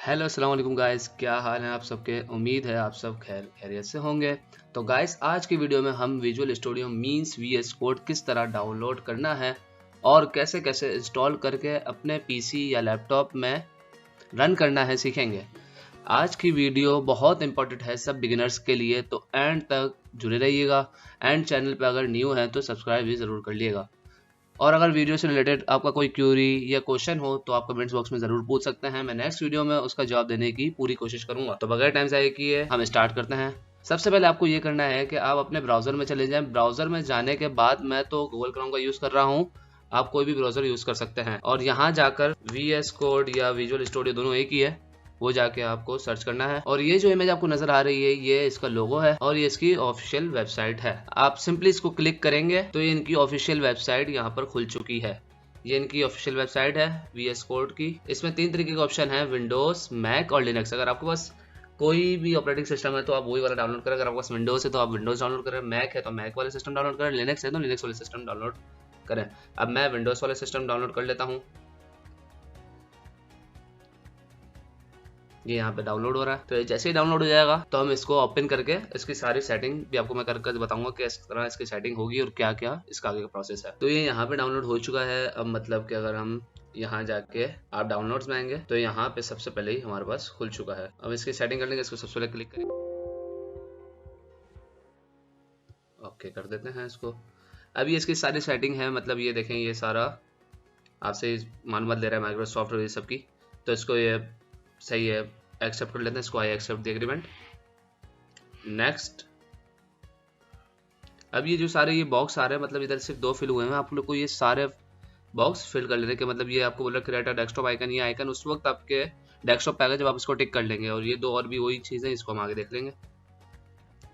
Hello अस्सलाम वालेकुम guys, क्या हाल है आप सबके। उम्मीद है आप सब खैरियत से होंगे। तो गाइस आज की वीडियो में हम Visual Studio means VS code किस तरह डाउनलोड करना है और कैसे कैसे इंस्टॉल करके अपने पीसी या लैपटॉप में रन करना है सीखेंगे। आज की वीडियो बहुत इंपॉर्टेंट है सब बिगिनर्स के लिए, तो एंड तक जुड़े रहिएगा। एंड चैनल पर अगर न्यू है तो सब्सक्राइब भी ज़रूर कर लिएगा। और अगर वीडियो से रिलेटेड आपका कोई क्यूरी या क्वेश्चन हो तो आप कमेंट्स बॉक्स में ज़रूर पूछ सकते हैं। मैं नेक्स्ट वीडियो में उसका जवाब देने की पूरी कोशिश करूंगा। तो बगैर टाइम ज़ाया किए हम स्टार्ट करते हैं। सबसे पहले आपको ये करना है कि आप अपने ब्राउज़र में चले जाएं। ब्राउज़र में जाने के बाद मैं तो गूगल क्रोम का यूज़ कर रहा हूँ, आप कोई भी ब्राउज़र यूज़ कर सकते हैं। और यहाँ जाकर VS कोड या विजुअल स्टूडियो दोनों एक ही है, वो जाके आपको सर्च करना है। और ये जो इमेज आपको नजर आ रही है ये इसका लोगो है और ये इसकी ऑफिशियल वेबसाइट है। आप सिंपली इसको क्लिक करेंगे तो ये इनकी ऑफिशियल वेबसाइट यहाँ पर खुल चुकी है। ये इनकी ऑफिशियल वेबसाइट है VS कोड की। इसमें 3 तरीके के ऑप्शन है, विंडोज, मैक और लिनक्स। अगर आपके पास कोई भी ऑपरेटिंग सिस्टम है तो आप वही वाला डाउनलोड करें। अगर आपके पास विंडोज है तो आप विंडोज डाउनलोड करें, मैक है तो मैक वाले सिस्टम डाउनलोड करें, लिनक्स है तो लिनक्स वाले सिस्टम डाउनलोड करें। अब मैं विंडोज वाले सिस्टम डाउनलोड कर लेता हूँ। ये यहाँ पे डाउनलोड हो रहा है। तो जैसे ही डाउनलोड हो जाएगा तो हम इसको ओपन करके इसकी सारी सेटिंग भी आपको मैं कर बताऊंगा कि इस तरह इसकी सेटिंग होगी और क्या क्या इसका आगे का प्रोसेस है। तो ये यहाँ पे डाउनलोड हो चुका है। अब मतलब कि अगर हम यहाँ जाके आप डाउनलोड्स में आएंगे तो यहाँ पे सबसे पहले ही हमारे पास खुल चुका है। अब इसकी सेटिंग करने के इसको सबसे पहले क्लिक करेंगे, ओके कर देते हैं इसको। अब ये इसकी सारी सेटिंग है, मतलब ये देखें ये सारा आपसे मालूमात ले रहा है माइक्रोसॉफ्ट और ये सब की। तो इसको ये सही है, एक्सेप्ट कर लेते हैं इसको। I accept the agreement, next. अब ये जो सारे ये बॉक्स आ रहे हैं, मतलब इधर सिर्फ 2 फिल हुए हैं, आप लोग को ये सारे बॉक्स फिल कर लेने के मतलब ये आपको बोल रहा है क्रिएट अ डेस्कटॉप आइकन। ये आइकन उस वक्त आपके डेस्कटॉप पे आएगा जब आप इसको टिक कर लेंगे। और ये 2 और भी वही चीज़ें, इसको हम आगे देख लेंगे।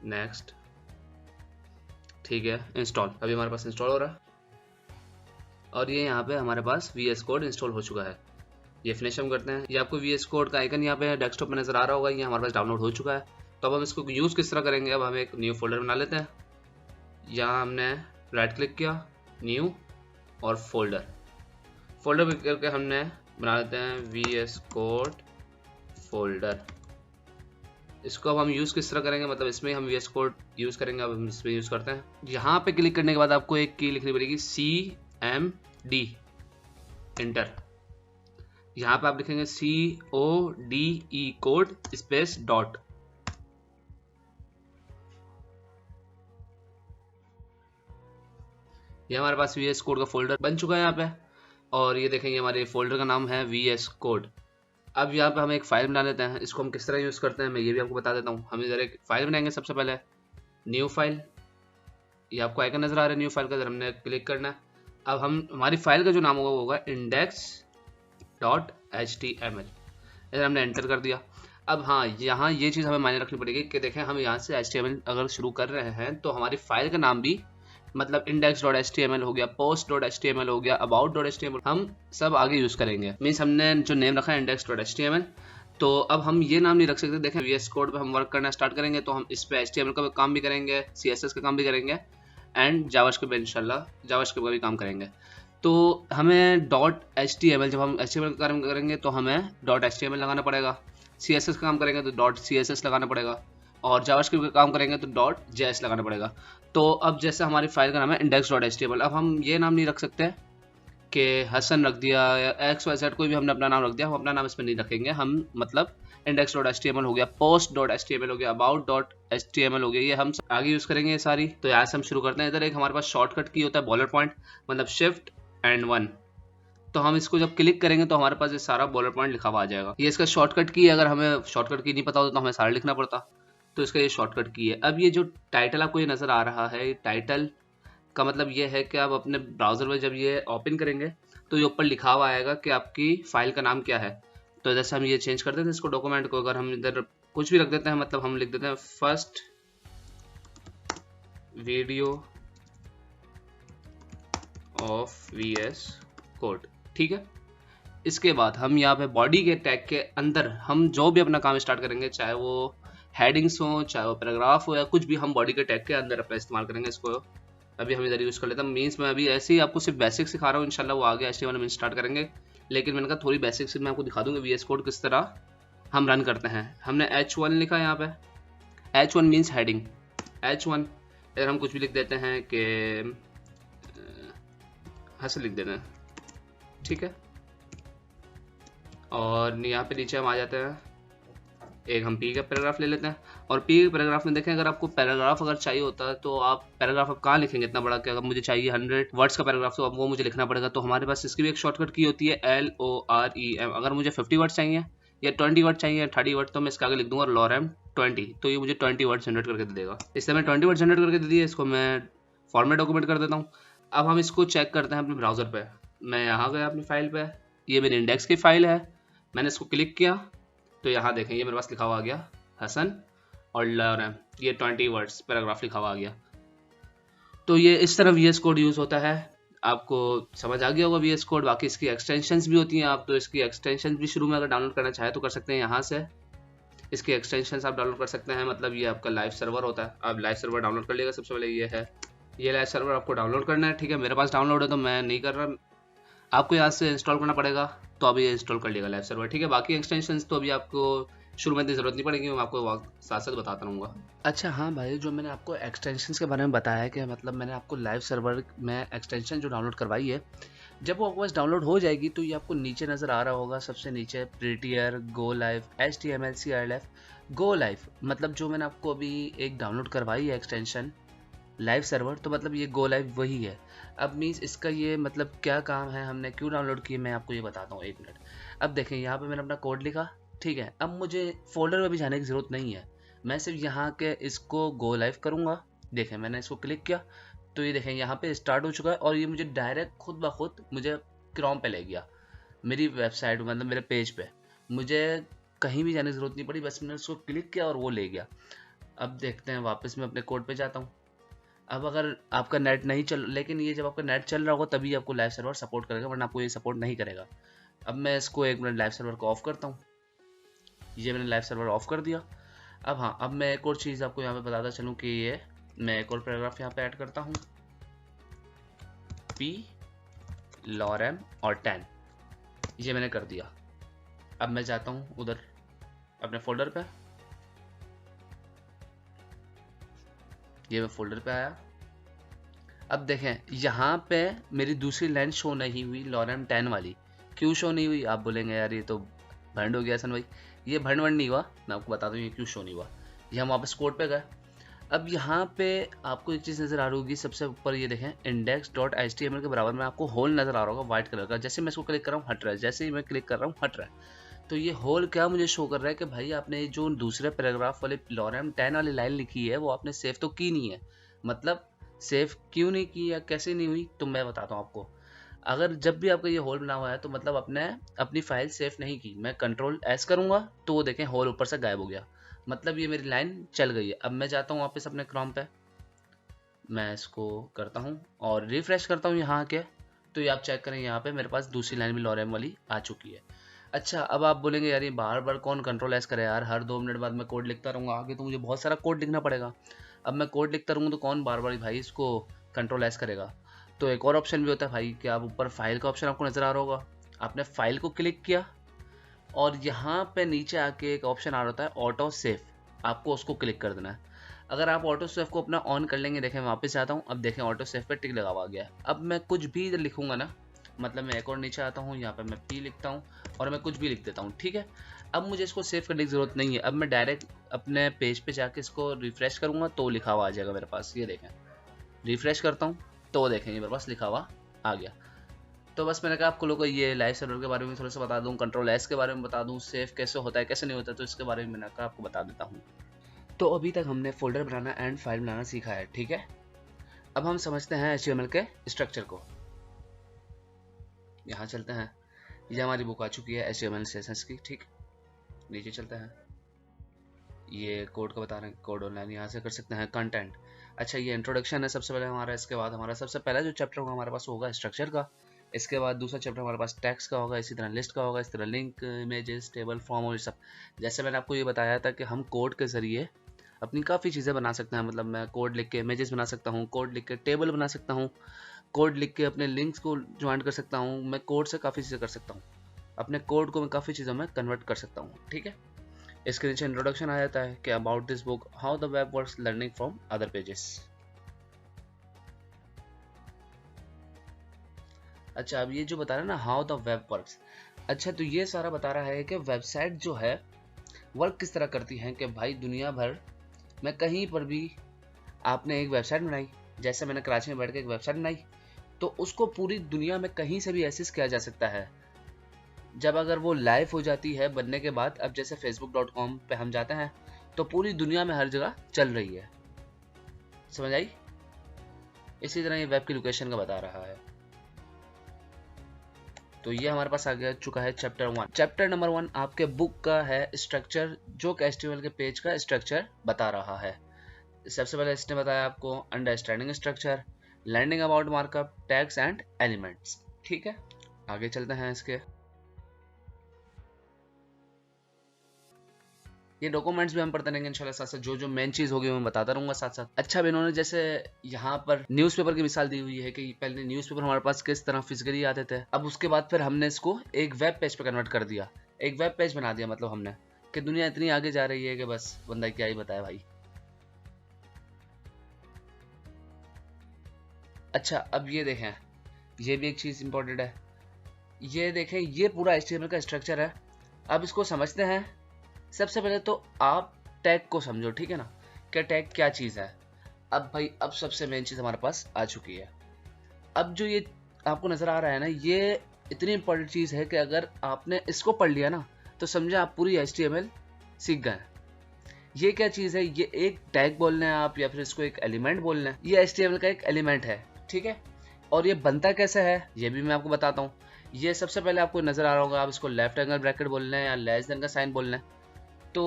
नेक्स्ट, ठीक है, इंस्टॉल। अभी हमारे पास इंस्टॉल हो रहा है और ये यहाँ पे हमारे पास VS कोड इंस्टॉल हो चुका है। ये फिनिश हम करते हैं। ये आपको VS कोड का आइकन यहाँ पे डेस्कटॉप में नजर आ रहा होगा, ये हमारे पास डाउनलोड हो चुका है। तो अब हम इसको यूज़ किस तरह करेंगे, अब हम एक न्यू फोल्डर बना लेते हैं। यहाँ हमने राइट क्लिक किया, न्यू और फोल्डर पे करके हमने बना लेते हैं VS कोड फोल्डर। इसको अब हम यूज़ किस तरह करेंगे, मतलब इसमें हम VS कोड यूज़ करेंगे। अब हम इसमें यूज़ करते हैं। यहाँ पे क्लिक करने के बाद आपको एक की लिखनी पड़ेगी, CMD, इंटर। यहाँ पे आप लिखेंगे CODE कोड स्पेस डॉट। ये हमारे पास VS कोड का फोल्डर बन चुका है यहाँ पे। और ये देखेंगे हमारे फोल्डर का नाम है VS कोड। अब यहाँ पे हम एक फाइल बना लेते हैं। इसको हम किस तरह यूज़ करते हैं मैं ये भी आपको बता देता हूँ। हम इधर एक फाइल बनाएंगे। सबसे पहले न्यू फाइल, ये आपको आइकन नजर आ रहा है न्यू फाइल का, इधर हमने क्लिक करना है। अब हम हमारी फाइल का जो नाम होगा वो होगा index.html। इधर हमने एंटर कर दिया। अब हाँ, यहाँ ये चीज़ हमें मायने रखनी पड़ेगी कि देखें हम यहाँ से HTML अगर शुरू कर रहे हैं तो हमारी फाइल का नाम भी मतलब index.html हो गया, post.html हो गया, about.html, हम सब आगे यूज़ करेंगे। मीन्स हमने जो नेम रखा है index.html, तो अब हम ये नाम नहीं रख सकते। देखें VS कोड पे हम वर्क करना स्टार्ट करेंगे तो हम इस पे HTML का काम भी करेंगे, CSS का काम भी करेंगे एंड जावास्क्रिप्ट पे इंशाल्लाह जावास्क्रिप्ट का भी काम करेंगे। तो हमें .html, जब हम HTML का काम करेंगे तो हमें .html लगाना पड़ेगा, CSS का काम करेंगे तो .css लगाना पड़ेगा और जावास्क्रिप्ट का काम करेंगे तो .js लगाना पड़ेगा। तो अब जैसे हमारी फाइल का नाम है index.html, अब हम ये नाम नहीं रख सकते कि हसन रख दिया या XYZ, कोई भी हमने अपना नाम रख दिया, हम अपना नाम इसमें नहीं रखेंगे। हम मतलब index.html हो गया, post.html हो गया, about.html हो गया, ये हम आगे यूज़ करेंगे ये सारी। तो यहाँ से हम शुरू करते हैं। इधर एक हमारे पास शॉर्टकट की होता है बॉलर पॉइंट, मतलब शिफ्ट एंड 1। तो हम इसको जब क्लिक करेंगे तो हमारे पास ये सारा बॉलर पॉइंट लिखा हुआ आ जाएगा। ये इसका शॉर्टकट की, अगर हमें शॉर्टकट की नहीं पता होता तो हमें सारा लिखना पड़ता, तो इसका ये शॉर्टकट की है। अब ये जो टाइटल आपको ये नज़र आ रहा है, ये टाइटल का मतलब ये है कि आप अपने ब्राउज़र में जब ये ओपन करेंगे तो ये ऊपर लिखा हुआ आएगा कि आपकी फाइल का नाम क्या है। तो जैसे हम ये चेंज कर देते हैं इसको, डॉक्यूमेंट को अगर हम इधर कुछ भी रख देते हैं, मतलब हम लिख देते हैं first video of VS code, ठीक है। इसके बाद हम यहाँ पे बॉडी के टैग के अंदर हम जो भी अपना काम स्टार्ट करेंगे, चाहे वो हेडिंग्स हो, चाहे वो पैराग्राफ हो या कुछ भी, हम बॉडी के टैग के अंदर अपना इस्तेमाल करेंगे इसको। अभी हम इधर यूज़ कर लेते हैं। मीन्स मैं अभी ऐसे ही आपको सिर्फ बेसिक सिखा रहा हूँ, इंशाल्लाह वो आगे HTML में स्टार्ट करेंगे, लेकिन मैंने कहा थोड़ी बेसिक से मैं आपको दिखा दूंगा VS कोड किस तरह हम रन करते हैं। हमने H1 लिखा यहाँ पे, H1 मीन्स हेडिंग, H1। इधर हम कुछ भी लिख देते हैं कि हंस लिख देते हैं, ठीक है। और यहाँ पे नीचे हम आ जाते हैं, एक हम पी का पैराग्राफ ले लेते हैं। और पी के पैराग्राफ में देखें, अगर आपको पैराग्राफ अगर चाहिए होता है तो आप पैराग्राफ आप कहाँ लिखेंगे इतना बड़ा, कि अगर मुझे चाहिए 100 वर्ड्स का पैराग्राफ तो अब वो मुझे लिखना पड़ेगा। तो हमारे पास इसकी भी एक शॉर्टकट की होती है LOREM। अगर मुझे 50 वर्ड्स चाहिए या 20 वर्ड चाहिए या 30 वर्ड, तो मैं इसके आगे लिख दूंगा लॉरेम 20, तो ये मुझे 20 वर्ड जनरेट करके दे देगा। इससे मैं 20 वर्ड जनरेट करके दे दिया, इसको मैं फॉर्मेट डॉक्यूमेंट कर देता हूँ। अब हम इसको चेक करते हैं अपने ब्राउजर पे। मैं यहाँ गया अपनी फाइल पे, ये मेरी इंडेक्स की फाइल है, मैंने इसको क्लिक किया तो यहाँ देखें ये मेरे पास लिखा हुआ आ गया हसन और लॉरेम, ये 20 वर्ड्स पैराग्राफ लिखा हुआ आ गया। तो ये इस तरह VS कोड यूज़ होता है, आपको समझ आ गया होगा VS कोड। बाकी इसकी एक्सटेंशंस भी होती हैं, आप तो इसकी एक्सटेंशन भी शुरू में अगर डाउनलोड करना चाहे तो कर सकते हैं यहाँ से। इसकी एक्सटेंशंस आप डाउनलोड कर सकते हैं, मतलब ये आपका लाइव सर्वर होता है। आप लाइव सर्वर डाउनलोड कर लिएगा, सबसे पहले ये है, ये लाइव सर्वर आपको डाउनलोड करना है, ठीक है। मेरे पास डाउनलोड है तो मैं नहीं कर रहा, आपको यहाँ से इंस्टॉल करना पड़ेगा, तो अभी इंस्टॉल कर लिएगा लाइव सर्वर, ठीक है। बाकी एक्सटेंशंस तो अभी आपको शुरू में इतनी ज़रूरत नहीं पड़ेगी, मैं आपको साथ साथ बताता रहूँगा। अच्छा हाँ भाई, जो मैंने आपको एक्सटेंशंस के बारे में बताया है कि मतलब मैंने आपको लाइव सर्वर में एक्सटेंशन जो डाउनलोड करवाई है, जब वो आपके पास डाउनलोड हो जाएगी तो ये आपको नीचे नज़र आ रहा होगा, सबसे नीचे prettier, go live, HTML CLF, go live. मतलब जो मैंने आपको अभी एक डाउनलोड करवाई है एक्सटेंशन लाइव सर्वर, तो मतलब ये गो लाइव वही है। अब मीन्स इसका ये मतलब क्या काम है, हमने क्यों डाउनलोड किया, मैं आपको ये बताता हूँ, एक मिनट। अब देखें यहाँ पे मैंने अपना कोड लिखा, ठीक है। अब मुझे फोल्डर में भी जाने की ज़रूरत नहीं है, मैं सिर्फ यहाँ के इसको गो लाइव करूँगा। देखें मैंने इसको क्लिक किया तो ये देखें यहाँ पे स्टार्ट हो चुका है, और ये मुझे डायरेक्ट खुद ब खुद मुझे क्रोम पे ले गया, मेरी वेबसाइट मतलब मेरे पेज पे। मुझे कहीं भी जाने की ज़रूरत नहीं पड़ी, बस मैंने उसको क्लिक किया और वो ले गया। अब देखते हैं, वापस मैं अपने कोड पे जाता हूँ। अब अगर आपका नेट नहीं चल, लेकिन ये जब आपका नेट चल रहा होगा तभी आपको लाइव सर्वर सपोर्ट करेगा, वरना आपको ये सपोर्ट नहीं करेगा। अब मैं इसको एक मिनट लाइव सर्वर को ऑफ करता हूँ, ये मैंने लाइव सर्वर ऑफ कर दिया। अब हाँ, अब मैं एक और चीज़ आपको यहाँ पे बताता चलूँ कि ये मैं एक और पैराग्राफ यहाँ पे ऐड करता हूँ, P लॉरेम और 10, ये मैंने कर दिया। अब मैं जाता हूँ उधर अपने फोल्डर पे, ये मैं फोल्डर पे आया। अब देखें यहाँ पे मेरी दूसरी लाइन शो नहीं हुई, लॉरेम 10 वाली। क्यों शो नहीं हुई, आप बोलेंगे यार ये तो भंड हो गया सन भाई। ये भंड वंड नहीं हुआ, मैं आपको बता दूँ ये क्यों शो नहीं हुआ। ये हम वापस कोड पे गए। अब यहाँ पे आपको एक चीज़ नज़र आ रही होगी, सबसे ऊपर ये देखें index.html के बराबर में आपको होल नज़र आ रहा होगा व्हाइट कलर का। जैसे मैं इसको क्लिक कर रहा हूँ हट रहा है, जैसे ही मैं क्लिक कर रहा हूँ हट रहा है। तो ये होल क्या मुझे शो कर रहा है कि भाई आपने जो दूसरे पैराग्राफ वाले लॉरेम 10 वाली लाइन लिखी है वो आपने सेव तो की नहीं है। मतलब सेव क्यों नहीं की या कैसे नहीं हुई, तो मैं बताता हूँ आपको। अगर जब भी आपका ये होल बना हुआ है तो मतलब आपने अपनी फाइल सेव नहीं की। मैं Ctrl+S करूँगा तो वो देखें होल ऊपर से गायब हो गया, मतलब ये मेरी लाइन चल गई है। अब मैं जाता हूँ वापस अपने क्रोम पे, मैं इसको करता हूँ और रिफ्रेश करता हूँ यहाँ के, तो ये आप चेक करें यहाँ पे मेरे पास दूसरी लाइन भी लॉरेम वाली आ चुकी है। अच्छा, अब आप बोलेंगे यार ये बार बार कौन Ctrl+S करे यार, हर 2 मिनट बाद मैं कोड लिखता रहूँगा, आगे तो मुझे बहुत सारा कोड लिखना पड़ेगा। अब मैं कोड लिखता रहूँगा तो कौन बार बार भाई इसको Ctrl+S करेगा। तो एक और ऑप्शन भी होता है भाई कि आप ऊपर फाइल का ऑप्शन आपको नज़र आ रहा होगा, आपने फाइल को क्लिक किया और यहाँ पे नीचे आके एक ऑप्शन आ रहा होता है ऑटो सेव, आपको उसको क्लिक कर देना है। अगर आप ऑटो सेव को अपना ऑन कर लेंगे, देखें वापस आता हूँ, अब देखें ऑटो सेव पे टिक लगा हुआ गया। अब मैं कुछ भी लिखूंगा ना, मतलब मैं एक और नीचे आता हूँ, यहाँ पे मैं P लिखता हूँ और मैं कुछ भी लिख देता हूँ, ठीक है। अब मुझे इसको सेव करने की ज़रूरत नहीं है, अब मैं डायरेक्ट अपने पेज पे जाके इसको रिफ्रेश करूँगा तो लिखा हुआ आ जाएगा मेरे पास। ये देखें रिफ्रेश करता हूँ तो देखें ये मेरे पास लिखा हुआ आ गया। तो बस मैंने कहा आपको लोगों को ये लाइव सर्वर के बारे में थोड़ा सा बता दूं, Ctrl+S के बारे में बता दूं, सेव कैसे होता है कैसे नहीं होता, तो इसके बारे में मैंने कहा आपको बता देता हूं। तो अभी तक हमने फोल्डर बनाना एंड फाइल बनाना सीखा है, ठीक है। अब हम समझते हैं HTML के स्ट्रक्चर को। यहाँ चलते हैं, ये हमारी बुक आ चुकी है HTML सेशंस की, ठीक। नीचे चलते हैं, ये कोड का बता रहे हैं, कोड ऑनलाइन यहाँ से कर सकते हैं। कंटेंट, अच्छा ये इंट्रोडक्शन है सबसे पहले हमारा, इसके बाद हमारा सबसे पहला जो चैप्टर होगा हमारे पास होगा स्ट्रक्चर का। इसके बाद दूसरा चैप्टर हमारे पास टेक्स्ट का होगा, इसी तरह लिस्ट का होगा, इस तरह लिंक, इमेजेस, टेबल, फॉर्म और सब। जैसे मैंने आपको ये बताया था कि हम कोड के ज़रिए अपनी काफ़ी चीज़ें बना सकते हैं, मतलब मैं कोड लिख के इमेजेस बना सकता हूँ, कोड लिख के टेबल बना सकता हूँ, कोड लिख के अपने लिंक्स को ज्वाइन कर सकता हूँ। मैं कोड से काफ़ी चीज़ें कर सकता हूँ, अपने कोड को मैं काफ़ी चीज़ों में कन्वर्ट कर सकता हूँ, ठीक है। इसके नीचे इंट्रोडक्शन आ जाता है कि about this book, how the web works, learning from other pages. अच्छा, अब ये जो बता रहा है ना हाउ द वेब वर्क्स, अच्छा तो ये सारा बता रहा है कि वेबसाइट जो है वर्क किस तरह करती हैं, कि भाई दुनिया भर में कहीं पर भी आपने एक वेबसाइट बनाई, जैसे मैंने कराची में बैठ के एक वेबसाइट बनाई, तो उसको पूरी दुनिया में कहीं से भी एक्सेस किया जा सकता है। जब अगर वो लाइव हो जाती है बनने के बाद, अब जैसे facebook.com पे हम जाते हैं तो पूरी दुनिया में हर जगह चल रही है, समझ आई। इसी तरह ये वेब की लोकेशन का बता रहा है। तो ये हमारे पास आ गया चुका है चैप्टर 1। चैप्टर नंबर 1 आपके बुक का है स्ट्रक्चर, जो कि HTML के पेज का स्ट्रक्चर बता रहा है। सबसे पहले इसने बताया आपको understanding structure, learning about markup, tags and elements. ठीक है, आगे चलते हैं इसके। ये डॉक्यूमेंट्स भी हम पढ़ते रहेंगे इंशाल्लाह, साथ साथ जो जो मेन चीज होगी मैं बताता रहूंगा साथ साथ। अच्छा, अब इन्होंने जैसे यहाँ पर न्यूज़पेपर की मिसाल दी हुई है कि पहले न्यूज़पेपर हमारे पास किस तरह फिजिकली आते थे, अब उसके बाद फिर हमने इसको एक वेब पेज पे कन्वर्ट कर दिया, एक वेब पेज बना दिया। मतलब हमने कि दुनिया इतनी आगे जा रही है कि बस बंदा क्या ही बताया भाई। अच्छा, अब ये देखें, ये भी एक चीज इंपॉर्टेंट है। ये देखें, ये पूरा HTML का स्ट्रक्चर है। अब इसको समझते हैं। सबसे पहले तो आप टैग को समझो, ठीक है ना, क्या टैग क्या चीज़ है। अब भाई, अब सबसे मेन चीज़ हमारे पास आ चुकी है। अब जो ये आपको नज़र आ रहा है ना, ये इतनी इंपॉर्टेंट चीज़ है कि अगर आपने इसको पढ़ लिया ना तो समझे आप पूरी HTML सीख गए। ये क्या चीज़ है, ये एक टैग बोलना है आप, या फिर इसको एक एलिमेंट बोलना है। ये HTML का एक एलिमेंट है, ठीक है। और ये बनता कैसे है ये भी मैं आपको बताता हूँ। ये सबसे पहले आपको नज़र आ रहा होगा, आप इसको लेफ्ट एंगल ब्रैकेट बोलना है या लेस देन का साइन बोलना है। तो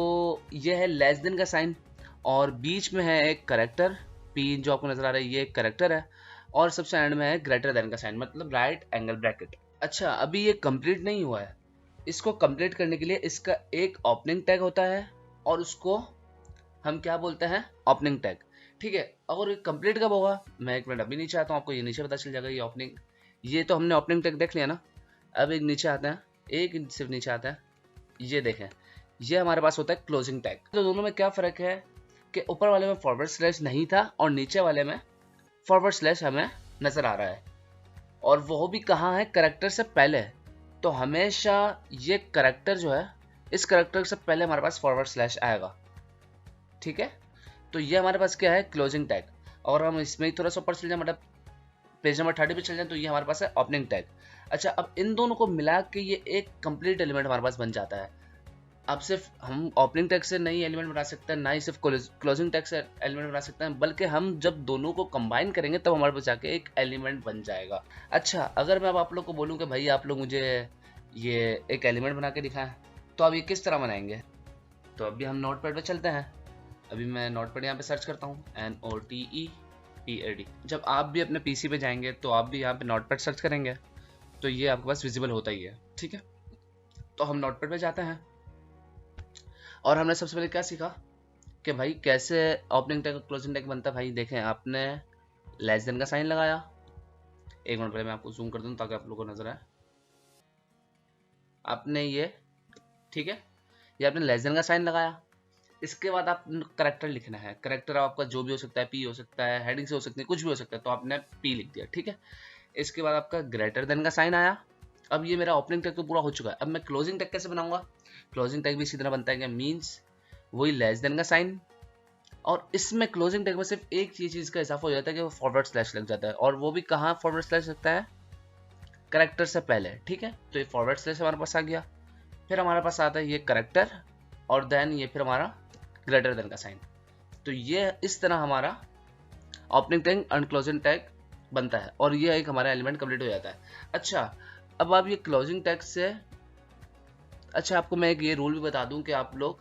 ये है लेस देन का साइन, और बीच में है एक करेक्टर पी, जो आपको नजर आ रहा है ये एक करेक्टर है, और सबसे एंड में है ग्रेटर देन का साइन, मतलब राइट एंगल ब्रैकेट। अच्छा, अभी ये कंप्लीट नहीं हुआ है। इसको कंप्लीट करने के लिए इसका एक ओपनिंग टैग होता है, और उसको हम क्या बोलते हैं, ओपनिंग टैग। ठीक है, और ये कंप्लीट कब होगा, मैं एक मिनट अभी नीचे आता हूँ, आपको ये नीचे पता चल जाएगा। ये ओपनिंग, ये तो हमने ओपनिंग टैग देख लिया ना। अब एक नीचे आता है, एक सिर्फ नीचे आता है, ये देखें, ये हमारे पास होता है क्लोजिंग टैग। तो दोनों में क्या फर्क है कि ऊपर वाले में फॉरवर्ड स्लैश नहीं था और नीचे वाले में फॉरवर्ड स्लैश हमें नजर आ रहा है, और वो भी कहाँ है, करेक्टर से पहले। तो हमेशा ये करेक्टर जो है, इस करेक्टर से पहले हमारे पास फॉरवर्ड स्लैश आएगा, ठीक है। तो ये हमारे पास क्या है, क्लोजिंग टैग। और हम इसमें ही थोड़ा सा ऊपर चल जाए, मतलब पेज नंबर 30 पे चल जाए, तो ये हमारे पास है ओपनिंग टैग। अच्छा, अब इन दोनों को मिला के ये एक कंप्लीट एलिमेंट हमारे पास बन जाता है। अब सिर्फ हम ओपनिंग टैग से नहीं एलिमेंट बना सकते हैं, ना ही सिर्फ क्लोजिंग टैग से एलिमेंट बना सकते हैं, बल्कि हम जब दोनों को कंबाइन करेंगे तब हमारे पास जाके एक एलिमेंट बन जाएगा। अच्छा, अगर मैं अब आप लोग को बोलूं कि भाई आप लोग मुझे ये एक एलिमेंट बना के दिखाएं, तो अब ये किस तरह बनाएंगे। तो अभी हम नोटपैड पे चलते हैं। अभी मैं नोटपैड यहाँ पे सर्च करता हूँ, NOTEPAD। जब आप भी अपने PC पे जाएंगे तो आप भी यहाँ पे नोटपैड सर्च करेंगे, तो ये आपके पास विजिबल होता ही है, ठीक है। तो हम नोटपैड पे जाते हैं, और हमने सबसे पहले क्या सीखा कि भाई कैसे ओपनिंग टैग और क्लोजिंग टैग बनता है। भाई देखें, आपने लेस देन का साइन लगाया, एक मिनट पहले मैं आपको जूम कर दूं ताकि आप लोगों को नजर आए। आपने ये, ठीक है, ये आपने लेस देन का साइन लगाया। इसके बाद आप करेक्टर लिखना है। करेक्टर आपका जो भी हो सकता है, P हो सकता है, हेडिंग से हो सकती है, कुछ भी हो सकता है, तो आपने P लिख दिया, ठीक है। इसके बाद आपका ग्रेटर देन का साइन आया। अब ये मेरा ओपनिंग टैग तो पूरा हो चुका है। अब मैं क्लोजिंग टैग कैसे बनाऊंगा। क्लोजिंग टैग भी इसी तरह बनता है, मीन्स वही लेस देन का साइन, और इसमें क्लोजिंग टैग में सिर्फ एक चीज का इजाफा हो जाता है कि वो फॉरवर्ड स्लैश लग जाता है, और वो भी कहाँ फॉरवर्ड स्लैश लगता है, करेक्टर से पहले, ठीक है। तो ये फॉरवर्ड स्लैश हमारे पास आ गया। फिर हमारे पास आता है ये करेक्टर, और देन ये फिर हमारा ग्रेटर देन का साइन। तो ये इस तरह हमारा opening tag and closing tag बनता है, और ये एक हमारा एलिमेंट कंप्लीट हो जाता है। अच्छा, अब आप ये क्लोजिंग टैग से, अच्छा आपको मैं एक ये रूल भी बता दूं कि आप लोग,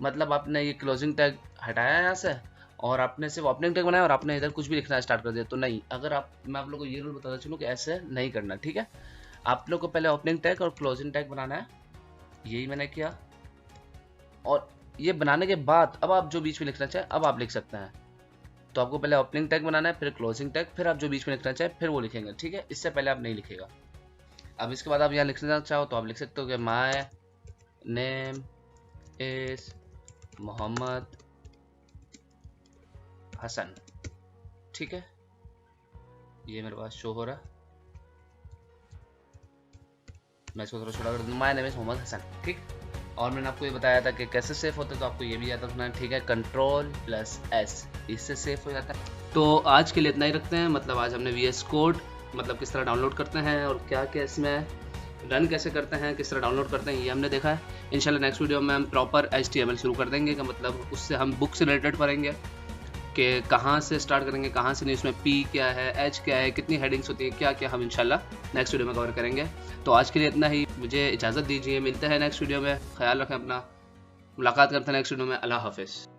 मतलब आपने ये क्लोजिंग टैग हटाया यहाँ से, और आपने सिर्फ ओपनिंग टैग बनाया और आपने इधर कुछ भी लिखना स्टार्ट कर दिया, तो नहीं। अगर आप, मैं आप लोग को ये रूल बताता चलूँ कि ऐसे नहीं करना, ठीक है। आप लोग को पहले ओपनिंग टैग और क्लोजिंग टैग बनाना है, यही मैंने किया। और ये बनाने के बाद अब आप जो बीच में लिखना चाहे अब आप लिख सकते हैं। तो आपको पहले ओपनिंग टैग बनाना है, फिर क्लोजिंग टैग, फिर आप जो बीच में लिखना चाहे फिर वो लिखेंगे, ठीक है। इससे पहले आप नहीं लिखेगा। अब इसके बाद आप यहाँ लिखना चाहो तो आप लिख सकते हो कि my name is Mohammad Hasan. ठीक है, ये मेरे पास शो हो रहा, मैं इसको थोड़ा छोटा कर दूँ, my name is Mohammad Hasan. ठीक, और मैंने आपको ये बताया था कि कैसे सेफ होता है, तो आपको ये भी याद रखना है। ठीक है, Ctrl+S, इससे सेफ हो जाता है। तो आज के लिए इतना ही रखते हैं। मतलब आज हमने VS कोड मतलब किस तरह डाउनलोड करते हैं और क्या क्या इसमें रन कैसे करते हैं, किस तरह डाउनलोड करते हैं, ये हमने देखा है। इंशाल्लाह नेक्स्ट वीडियो में हम प्रॉपर HTML शुरू कर देंगे का मतलब उससे हम बुक से रिलेटेड पढ़ेंगे कि कहाँ से स्टार्ट करेंगे, कहाँ से नहीं, उसमें P क्या है, H क्या है, कितनी हेडिंग्स होती है, क्या क्या हम इंशाल्लाह नेक्स्ट वीडियो में कवर करेंगे। तो आज के लिए इतना ही, मुझे इजाज़त दीजिए, मिलते हैं नेक्स्ट वीडियो में। ख्याल रखें अपना, मुलाकात करते हैं नेक्स्ट वीडियो में। अल्लाह हाफिज़।